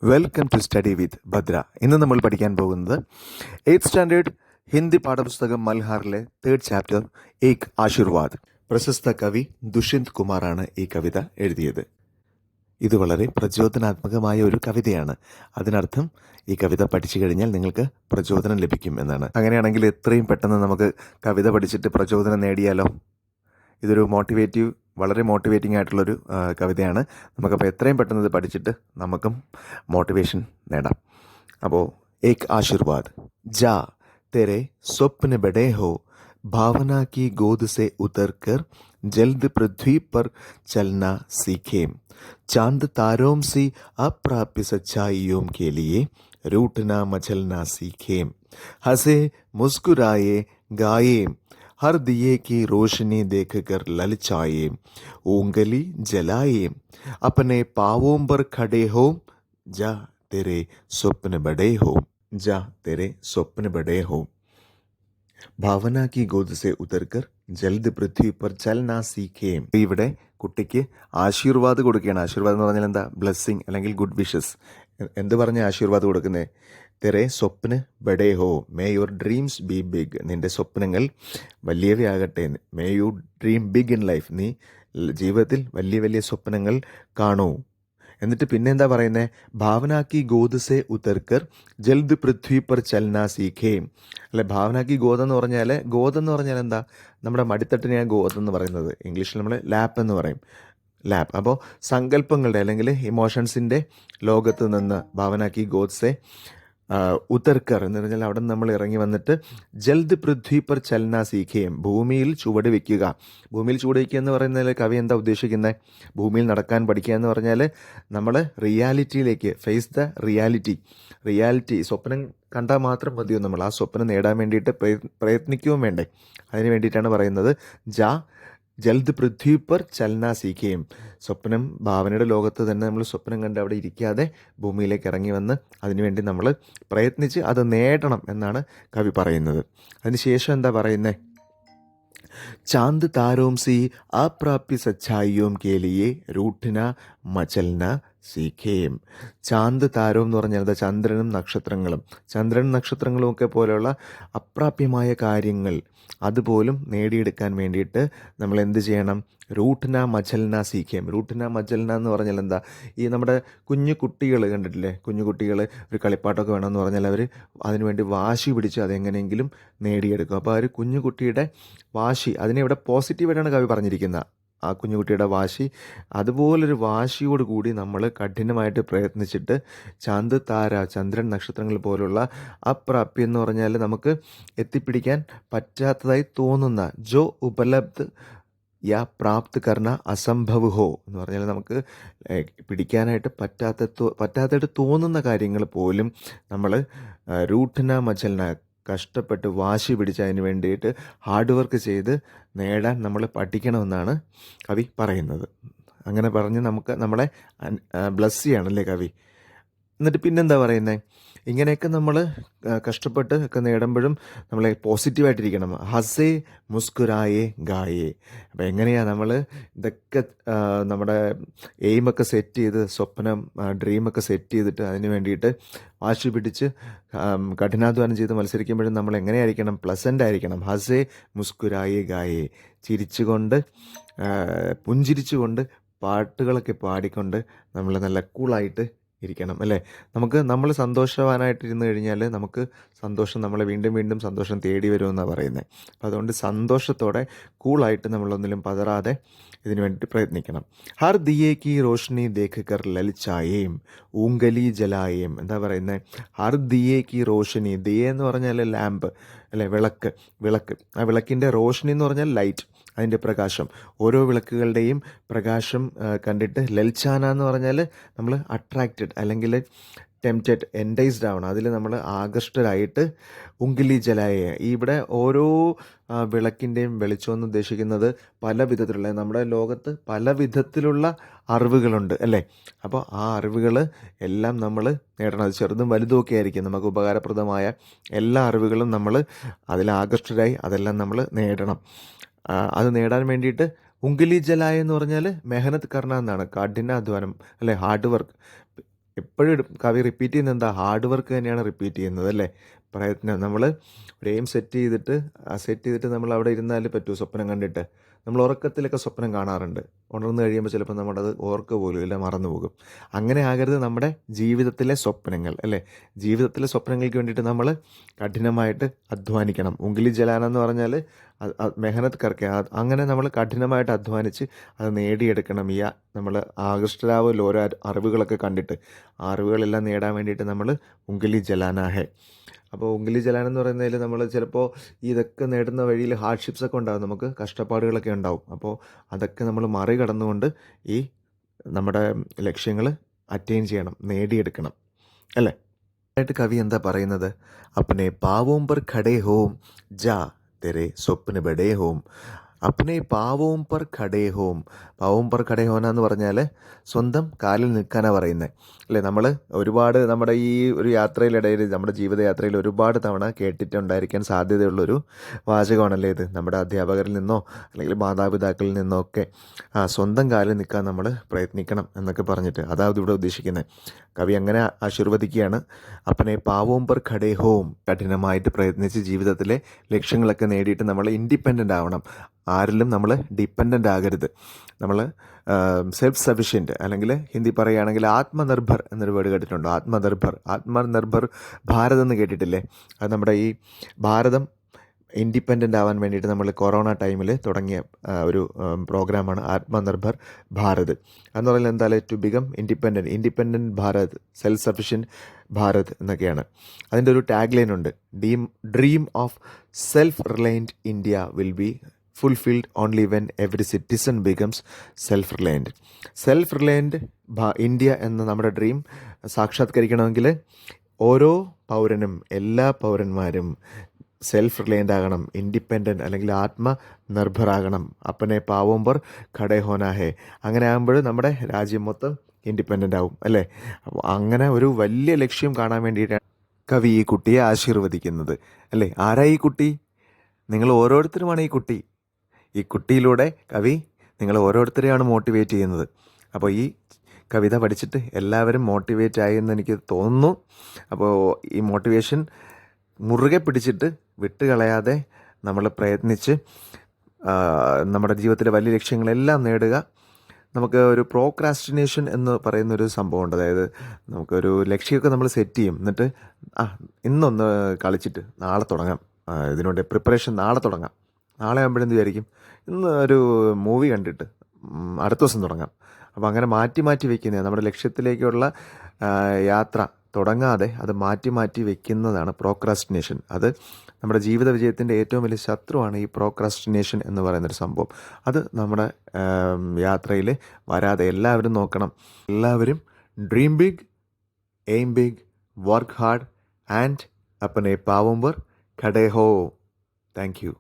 Welcome to study with Bhadra. ഇന്ന് നമ്മൾ പഠിക്കാൻ പോകുന്നത് 8th സ്റ്റാൻഡേർഡ് ഹിന്ദി പാഠപുസ്തകം മൽഹാറിലെ 3rd ചാപ്റ്റർ ഏക് ആശീർവാദ്. പ്രശസ്ത കവി ദുഷ്യന്ത് കുമാറാണ് ഈ കവിത എഴുതിയത്. ഇത് വളരെ പ്രചോദനാത്മകമായ ഒരു കവിതയാണ്. അതിനർത്ഥം ഈ കവിത പഠിച്ചു കഴിഞ്ഞാൽ നിങ്ങൾക്ക് പ്രചോദനം ലഭിക്കും എന്നാണ്. അങ്ങനെയാണെങ്കിൽ എത്രയും പെട്ടെന്ന് നമുക്ക് കവിത പഠിച്ചിട്ട് പ്രചോദനം നേടിയാലോ? ഇതൊരു വളരെ മോട്ടിവേറ്റിംഗ് ആയിട്ടുള്ളൊരു കവിതയാണ്. നമുക്കപ്പോൾ എത്രയും പെട്ടെന്ന് ഇത് പഠിച്ചിട്ട് നമുക്കും മോട്ടിവേഷൻ നേടാം. അപ്പോൾ ഏക് ആശീർവാദ്. ജാ तेरे स्वप्न बड़े हो, भावना की गोद से उतर कर जल्द पृथ्वी पर चलना सीखे, चांद तारों से अप्राप्य सच्चाइयों के लिए रूठना मचलना सीखे, हंसे मुस्कुराए गाए, हर दिए की रोशनी देखकर ललचाए, उंगली जलाए, अपने पांवों पर खड़े हो, जा तेरे स्वप्न बड़े हो, जा तेरे स्वप्न बड़े हो, ഭാവന കി ഗോദ് സെ ഉതർക്കർ ജൽദ് പൃഥ്വി പർ ചൽനാ സീഖേ. ഇവിടെ കുട്ടിക്ക് ആശീർവാദ് കൊടുക്കുകയാണ്. ആശീർവാദം എന്ന് പറഞ്ഞാൽ എന്താ? ബ്ലെസ്സിങ് അല്ലെങ്കിൽ ഗുഡ് വിഷസ്. എന്ത് പറഞ്ഞ ആശീർവാദ് കൊടുക്കുന്നത്? തെരെ സ്വപ്ന ബഡേ ഹോ, may your dreams be big. നിന്റെ സ്വപ്നങ്ങൾ വലിയവയാകട്ടെ. May you dream big in life. നീ ജീവിതത്തിൽ വലിയ വലിയ സ്വപ്നങ്ങൾ കാണൂ. എന്നിട്ട് പിന്നെ എന്താ പറയുന്നത്? ഭാവനാക്കി ഗോദ് സെ ഉതർക്കർ ജൽദ് പൃഥ്വി പർ ചൽനാ സീഖേ. അല്ലെ, ഭാവനാക്കി ഗോദെന്ന് പറഞ്ഞാൽ എന്താ? നമ്മുടെ മടിത്തട്ടിനെയാണ് ഗോദെന്ന് പറയുന്നത്. ഇംഗ്ലീഷിൽ നമ്മൾ ലാപ്പ് എന്ന് പറയും. ലാപ്പ്. അപ്പോൾ സങ്കല്പങ്ങളുടെ അല്ലെങ്കിൽ ഇമോഷൻസിൻ്റെ ലോകത്ത് നിന്ന് ഭാവനാക്കി ഗോദ് സെ ഉതർക്കർ എന്ന് പറഞ്ഞാൽ അവിടെ നിന്ന് നമ്മൾ ഇറങ്ങി വന്നിട്ട് ജൽദ് പൃഥ്വി പർ ചലന സീഖേം, ഭൂമിയിൽ ചുവട് വയ്ക്കുക. ഭൂമിയിൽ ചുവട് വയ്ക്കുക എന്ന് പറയുന്നതിൽ കവി എന്താ ഉദ്ദേശിക്കുന്നത്? ഭൂമിയിൽ നടക്കാൻ പഠിക്കുക എന്ന് പറഞ്ഞാൽ നമ്മൾ റിയാലിറ്റിയിലേക്ക്, ഫേസ് ദ റിയാലിറ്റി. സ്വപ്നം കണ്ടാൽ മാത്രം മതിയോ? നമ്മൾ ആ സ്വപ്നം നേടാൻ വേണ്ടിയിട്ട് പ്രയത്നിക്കുകയും വേണ്ടേ? അതിന് വേണ്ടിയിട്ടാണ് പറയുന്നത് ജൽദ് പൃഥ്വി പർ ചലന സീഖേം. സ്വപ്നം, ഭാവനയുടെ ലോകത്ത് തന്നെ നമ്മൾ സ്വപ്നം കണ്ട് അവിടെ ഇരിക്കാതെ ഭൂമിയിലേക്ക് ഇറങ്ങി വന്ന് അതിനുവേണ്ടി നമ്മൾ പ്രയത്നിച്ച് അത് നേടണം എന്നാണ് കവി പറയുന്നത്. അതിനുശേഷം എന്താ പറയുന്നത്? चांद तारों से अप्राप्य सच्चाइयों के लिए रूठना मचलना സീഖേം. ചാന്ത് താരവും എന്ന് പറഞ്ഞാൽ ചന്ദ്രനും നക്ഷത്രങ്ങളും ഒക്കെ പോലെയുള്ള അപ്രാപ്യമായ കാര്യങ്ങൾ അതുപോലും നേടിയെടുക്കാൻ വേണ്ടിയിട്ട് നമ്മൾ എന്ത് ചെയ്യണം? റൂട്ട്ന മജൽന സീഖേം. റൂട്ട്ന മജൽന എന്ന് പറഞ്ഞാൽ എന്താ? ഈ നമ്മുടെ കുഞ്ഞു കുട്ടികൾ കണ്ടിട്ടില്ലേ? കുഞ്ഞു കുട്ടികൾ ഒരു കളിപ്പാട്ടമൊക്കെ വേണമെന്ന് പറഞ്ഞാൽ അവർ അതിനുവേണ്ടി വാശി പിടിച്ച് അതെങ്ങനെയെങ്കിലും നേടിയെടുക്കും. അപ്പോൾ ആ ഒരു കുഞ്ഞു കുട്ടിയുടെ വാശി, അതിനെ ഇവിടെ പോസിറ്റീവായിട്ടാണ് കവി പറഞ്ഞിരിക്കുന്നത്. ആ കുഞ്ഞുകുട്ടിയുടെ വാശി, അതുപോലൊരു വാശിയോട് കൂടി നമ്മൾ കഠിനമായിട്ട് പ്രയത്നിച്ചിട്ട് ചാന്ത് താര, ചന്ദ്രൻ, നക്ഷത്രങ്ങൾ പോലുള്ള അപ്രാപ്യം എന്ന് പറഞ്ഞാൽ നമുക്ക് എത്തിപ്പിടിക്കാൻ പറ്റാത്തതായി തോന്നുന്ന ജോ ഉപലബ്ധ് യാ പ്രാപ്ത് കർണ അസംഭവ് ഹോ എന്ന് പറഞ്ഞാൽ നമുക്ക് പിടിക്കാനായിട്ട് പറ്റാത്തായിട്ട് തോന്നുന്ന കാര്യങ്ങൾ പോലും നമ്മൾ റൂട്ട്ന മചൽന, കഷ്ടപ്പെട്ട് വാശി പിടിച്ച് അതിന് വേണ്ടിയിട്ട് ഹാർഡ് വർക്ക് ചെയ്ത് നേടാൻ നമ്മൾ പഠിക്കണമെന്നാണ് കവി പറയുന്നത്. അങ്ങനെ പറഞ്ഞ് നമ്മളെ ബ്ലസ് ചെയ്യണമല്ലേ കവി. എന്നിട്ട് പിന്നെന്താ പറയുന്നത്? ഇങ്ങനെയൊക്കെ നമ്മൾ കഷ്ടപ്പെട്ട് ഒക്കെ നേടുമ്പോഴും നമ്മൾ പോസിറ്റീവായിട്ടിരിക്കണം. ഹസേ മുസ്കുരായേ ഗായേ. അപ്പോൾ എങ്ങനെയാണ് നമ്മൾ ഇതൊക്കെ നമ്മുടെ എയിമൊക്കെ സെറ്റ് ചെയ്ത്, ഡ്രീമൊക്കെ സെറ്റ് ചെയ്തിട്ട് അതിന് വേണ്ടിയിട്ട് വാശി പിടിച്ച് കഠിനാധ്വാനം ചെയ്ത് മത്സരിക്കുമ്പോഴും നമ്മൾ എങ്ങനെയായിരിക്കണം? പ്ലസൻ്റ് ആയിരിക്കണം. ഹസേ മുസ്കുരായേ ഗായേ. ചിരിച്ചുകൊണ്ട്, പുഞ്ചിരിച്ചുകൊണ്ട്, പാട്ടുകളൊക്കെ പാടിക്കൊണ്ട് നമ്മൾ നല്ല കൂളായിട്ട് ഇരിക്കണം അല്ലേ? നമ്മൾ സന്തോഷവാനായിട്ടിരുന്ന് കഴിഞ്ഞാൽ നമുക്ക് സന്തോഷം നമ്മളെ വീണ്ടും വീണ്ടും സന്തോഷം തേടി വരുമെന്നാണ് പറയുന്നത്. അപ്പോൾ അതുകൊണ്ട് സന്തോഷത്തോടെ കൂളായിട്ട് നമ്മളൊന്നിലും പതറാതെ ഇതിനു വേണ്ടിയിട്ട് പ്രയത്നിക്കണം. ഹർ ദിയേ കി റോഷ്നി ദേഖ് കർ ലൽച്ചായേം ഊങ്കലി ജലായേം. എന്താ പറയുന്നത്? ഹർ ദിയേ കി റോഷനി. ദിയേ എന്ന് പറഞ്ഞാൽ ലാമ്പ് അല്ലേ, വിളക്ക്. ആ വിളക്കിൻ്റെ റോഷ്നി എന്ന് പറഞ്ഞാൽ ലൈറ്റ്, അതിൻ്റെ പ്രകാശം. ഓരോ വിളക്കുകളുടെയും പ്രകാശം കണ്ടിട്ട് ലൽച്ചാന എന്ന് പറഞ്ഞാൽ നമ്മൾ അട്രാക്റ്റഡ് അല്ലെങ്കിൽ ടെംപ്റ്റഡ്, എൻഡൈസ്ഡ് ആവണം. അതിൽ നമ്മൾ ആകൃഷ്ടരായിട്ട് ഉങ്കിലി ജലായ. ഇവിടെ ഓരോ വിളക്കിൻ്റെയും വെളിച്ചം എന്ന് ഉദ്ദേശിക്കുന്നത് പല വിധത്തിലുള്ള, നമ്മുടെ ലോകത്ത് പല വിധത്തിലുള്ള അറിവുകളുണ്ട് അല്ലേ? അപ്പോൾ ആ അറിവുകൾ എല്ലാം നമ്മൾ നേടണം. അത് ചെറുതും വലുതുമൊക്കെ ആയിരിക്കും. നമുക്ക് ഉപകാരപ്രദമായ എല്ലാ അറിവുകളും നമ്മൾ അതിൽ ആകൃഷ്ടരായി അതെല്ലാം നമ്മൾ നേടണം. അത് നേടാൻ വേണ്ടിയിട്ട് ഉങ്കിലി ജലായ എന്ന് പറഞ്ഞാൽ മെഹനത്ത് കർണ എന്നാണ്, കഠിനാധ്വാനം അല്ലെ, ഹാർഡ് വർക്ക്. എപ്പോഴും കവി റിപ്പീറ്റ് ചെയ്യുന്നത് എന്താ? ഹാർഡ് വർക്ക് തന്നെയാണ് റിപ്പീറ്റ് ചെയ്യുന്നത് അല്ലേ? പ്രയത്നം. നമ്മൾ ഒരു എയിം സെറ്റ് ചെയ്തിട്ട് നമ്മൾ അവിടെ ഇരുന്നാൽ പറ്റുമോ സ്വപ്നം കണ്ടിട്ട്? നമ്മൾ ഉറക്കത്തിലൊക്കെ സ്വപ്നം കാണാറുണ്ട്. ഉണർന്നു കഴിയുമ്പോൾ ചിലപ്പോൾ നമ്മളത് ഓർക്കുക പോലും ഇല്ല, മറന്നു പോകും. അങ്ങനെ ആകരുത് നമ്മുടെ ജീവിതത്തിലെ സ്വപ്നങ്ങൾ അല്ലേ? ജീവിതത്തിലെ സ്വപ്നങ്ങൾക്ക് വേണ്ടിയിട്ട് നമ്മൾ കഠിനമായിട്ട് അധ്വാനിക്കണം. ഉംഗ്ലി ജലാന എന്ന് പറഞ്ഞാൽ മെഹനത്ത് കർക്കെ, അങ്ങനെ നമ്മൾ കഠിനമായിട്ട് അധ്വാനിച്ച് അത് നേടിയെടുക്കണം. നമ്മൾ ആകൃഷ്ടരാവുമല്ലോ ഓരോ അറിവുകളൊക്കെ കണ്ടിട്ട്. ആ അറിവുകളെല്ലാം നേടാൻ വേണ്ടിയിട്ട് നമ്മൾ ഉംഗ്ലി ജലാന ഹേ. അപ്പോൾ ഉംഗ്ലി ജലാന എന്ന് പറയുന്നതിൽ നമ്മൾ ചിലപ്പോൾ ഇതൊക്കെ നേടുന്ന വഴിയിൽ ഹാർഡ്ഷിപ്സ് ഒക്കെ ഉണ്ടാകും, നമുക്ക് കഷ്ടപ്പാടുകളൊക്കെ ഉണ്ടാവും. അപ്പോൾ അതൊക്കെ നമ്മൾ മറികടന്നുകൊണ്ട് ഈ നമ്മുടെ ലക്ഷ്യങ്ങൾ അറ്റൈൻ ചെയ്യണം, നേടിയെടുക്കണം അല്ലേ? ആയിട്ട് കവി എന്താ പറയുന്നത്? അപ്നെ പാവോം പർ ഖടേ ഹോം ജാ തെരെ സ്വപ്ന ബഡേ ഹോം. അപ്നെ പാവോം പർ ഖടേ ഹോം. പാവോം പർ ഖടേ ഹോന എന്ന് പറഞ്ഞാൽ സ്വന്തം കാലിൽ നിൽക്കാനാണ് പറയുന്നത് അല്ലേ? നമ്മൾ ഒരുപാട് നമ്മുടെ ഈ ഒരു യാത്രയിലിടയിൽ, നമ്മുടെ ജീവിതയാത്രയിൽ ഒരുപാട് തവണ കേട്ടിട്ടുണ്ടായിരിക്കാൻ സാധ്യതയുള്ളൊരു വാചകമാണല്ലേ ഇത്? നമ്മുടെ അധ്യാപകരിൽ നിന്നോ അല്ലെങ്കിൽ മാതാപിതാക്കളിൽ നിന്നോ ഒക്കെ സ്വന്തം കാലിൽ നിൽക്കാൻ നമ്മൾ പ്രയത്നിക്കണം എന്നൊക്കെ പറഞ്ഞിട്ട് അതായത് ഇവിടെ ഉദ്ദേശിക്കുന്നത്. കവി അങ്ങനെ ആശീർവദിക്കുകയാണ്. അപ്പനെ പാവോം പർ ഖടേ ഹോം. കഠിനമായിട്ട് പ്രയത്നിച്ച് ജീവിതത്തിലെ ലക്ഷ്യങ്ങളൊക്കെ നേടിയിട്ട് നമ്മൾ ഇൻഡിപെൻഡൻ്റ് ആവണം. ആരിലും നമ്മൾ ഡിപ്പെൻഡൻ്റ് ആകരുത്. നമ്മൾ സെൽഫ് സഫിഷ്യൻറ്റ്, അല്ലെങ്കിൽ ഹിന്ദി പറയുകയാണെങ്കിൽ ആത്മനിർഭർ എന്നൊരു വേർഡ് കേട്ടിട്ടുണ്ടോ? ആത്മനിർഭർ ഭാരത് എന്ന് കേട്ടിട്ടില്ലേ? അത് നമ്മുടെ ഈ ഭാരതം ഇൻഡിപെൻഡൻ്റ് ആവാൻ വേണ്ടിയിട്ട് നമ്മൾ കൊറോണ ടൈമിൽ തുടങ്ങിയ ഒരു പ്രോഗ്രാമാണ് ആത്മനിർഭർ ഭാരത് എന്ന് പറയുന്നത്. എന്തായാലും to become independent Bharat, self sufficient Bharat എന്നൊക്കെയാണ്. അതിൻ്റെ ഒരു ടാഗ് ലൈൻ ഉണ്ട്. Dream of self reliant India will be fulfilled only when every citizen becomes self-reliant. Self reliant India എന്ന നമ്മുടെ ഡ്രീം സാക്ഷാത്കരിക്കണമെങ്കിൽ ഓരോ പൗരനും, എല്ലാ പൗരന്മാരും സെൽഫ് റിലയൻ്റ് ആകണം, ഇൻഡിപെൻഡൻറ്റ് അല്ലെങ്കിൽ ആത്മനിർഭറാകണം. അപ്പനെ പാവോം പർ ഖടേ ഹോനാ ഹേ. അങ്ങനെ ആകുമ്പോൾ നമ്മുടെ രാജ്യം മൊത്തം ഇൻഡിപെൻഡൻ്റ് ആവും അല്ലേ? അപ്പോൾ അങ്ങനെ ഒരു വലിയ ലക്ഷ്യം കാണാൻ വേണ്ടിയിട്ടാണ് കവി ഈ കുട്ടിയെ ആശീർവദിക്കുന്നത് അല്ലേ? ആരാ ഈ കുട്ടി? നിങ്ങൾ ഓരോരുത്തരുമാണ് ഈ കുട്ടി. ഈ കുട്ടിയിലൂടെ കവി നിങ്ങൾ ഓരോരുത്തരെയാണ് മോട്ടിവേറ്റ് ചെയ്യുന്നത്. അപ്പോൾ ഈ കവിത പഠിച്ചിട്ട് എല്ലാവരും മോട്ടിവേറ്റ് ആയി എന്ന് എനിക്ക് തോന്നുന്നു. അപ്പോൾ ഈ മോട്ടിവേഷൻ മുറുകെ പിടിച്ചിട്ട് വിട്ടുകളയാതെ നമ്മൾ പ്രയത്നിച്ച് നമ്മുടെ ജീവിതത്തിലെ വലിയ ലക്ഷ്യങ്ങളെല്ലാം നേടുക. നമുക്ക് ഒരു പ്രോക്രാസ്റ്റിനേഷൻ എന്ന് പറയുന്നൊരു സംഭവമുണ്ട്. അതായത് നമുക്കൊരു ലക്ഷ്യമൊക്കെ നമ്മൾ സെറ്റ് ചെയ്യും, എന്നിട്ട് ഇന്നൊന്ന് കളിച്ചിട്ട് നാളെ തുടങ്ങാം, ഇതിനുവേണ്ടി പ്രിപ്പറേഷൻ നാളെ തുടങ്ങാം. നാളെ ആകുമ്പോഴെന്ത് വിചാരിക്കും, ഇന്ന് ഒരു മൂവി കണ്ടിട്ട് അടുത്ത ദിവസം തുടങ്ങാം. അപ്പോൾ അങ്ങനെ മാറ്റി മാറ്റി വയ്ക്കുന്നത് നമ്മുടെ ലക്ഷ്യത്തിലേക്കുള്ള യാത്ര തുടങ്ങാതെ അത് മാറ്റി മാറ്റി വയ്ക്കുന്നതാണ് പ്രോക്രാസ്റ്റിനേഷൻ. അത് നമ്മുടെ ജീവിത വിജയത്തിൻ്റെ ഏറ്റവും വലിയ ശത്രുവാണ് ഈ പ്രോക്രാസ്റ്റിനേഷൻ എന്ന് പറയുന്നൊരു സംഭവം. അത് നമ്മുടെ യാത്രയിൽ വരാതെ എല്ലാവരും നോക്കണം. എല്ലാവരും dream big, aim big, work hard and അപ്പനെ പാവോം പർ ഖടേ ഹോ. Thank U.